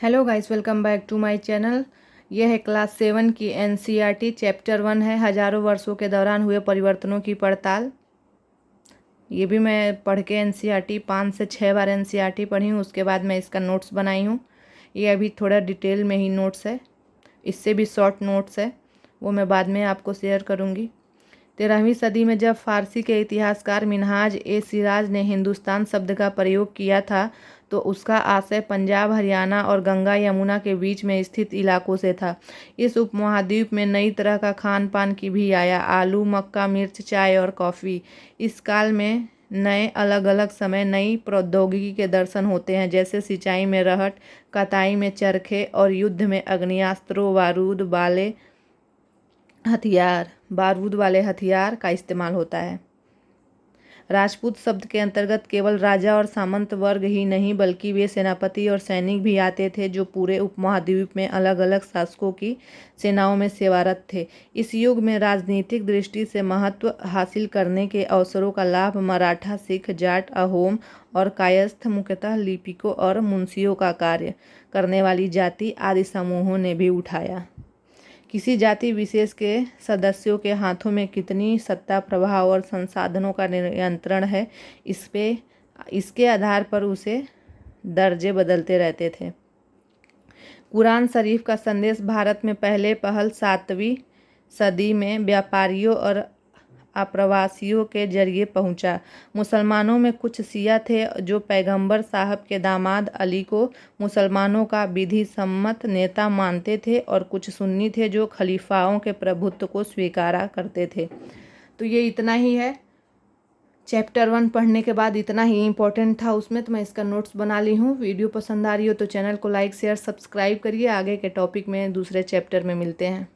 Hello guys, welcome back to my channel. यह है class 7 की एनसीईआरटी चैप्टर 1 है हजारों वर्षों के दौरान हुए परिवर्तनों की पड़ताल। ये भी मैं पढ़ के एनसीईआरटी 5 से 6 बार एनसीईआरटी पढ़ी हूँ, उसके बाद मैं इसका नोट्स बनाई हूँ। ये अभी थोड़ा डिटेल में ही नोट्स है, इससे भी शॉर्ट नोट्स है, वो मैं बाद में आपको शेयर करूँगी। 13वीं सदी में जब फारसी के इतिहासकार मिन्हाज ए सिराज ने हिंदुस्तान शब्द का प्रयोग किया था तो उसका आशय पंजाब, हरियाणा और गंगा यमुना के बीच में स्थित इलाकों से था। इस उपमहाद्वीप में नई तरह का खान पान की भी आया, आलू, मक्का, मिर्च, चाय और कॉफ़ी। इस काल में नए अलग अलग समय नई प्रौद्योगिकी के दर्शन होते हैं, जैसे सिंचाई में रहट, कताई में चरखे और युद्ध में अग्नियास्त्रों बारूद वाले हथियार का इस्तेमाल होता है। राजपूत शब्द के अंतर्गत केवल राजा और सामंत वर्ग ही नहीं बल्कि वे सेनापति और सैनिक भी आते थे जो पूरे उपमहाद्वीप में अलग अलग शासकों की सेनाओं में सेवारत थे। इस युग में राजनीतिक दृष्टि से महत्व हासिल करने के अवसरों का लाभ मराठा, सिख, जाट, अहोम और कायस्थ, मुख्यतः लिपिकों और मुंशियों का कार्य करने वाली जाति आदि समूहों ने भी उठाया। किसी जाति विशेष के सदस्यों के हाथों में कितनी सत्ता, प्रभाव और संसाधनों का नियंत्रण है, इसके आधार पर उसे दर्जे बदलते रहते थे। कुरान शरीफ का संदेश भारत में पहले पहल 7वीं सदी में व्यापारियों और आप्रवासियों के जरिए पहुंचा। मुसलमानों में कुछ शिया थे जो पैगंबर साहब के दामाद अली को मुसलमानों का विधि सम्मत नेता मानते थे और कुछ सुन्नी थे जो खलीफाओं के प्रभुत्व को स्वीकारा करते थे। तो ये इतना ही है। चैप्टर 1 पढ़ने के बाद इतना ही इम्पोर्टेंट था उसमें, तो मैं इसका नोट्स बना ली हूँ। वीडियो पसंद आ रही हो तो चैनल को लाइक, शेयर, सब्सक्राइब करिए। आगे के टॉपिक में दूसरे चैप्टर में मिलते हैं।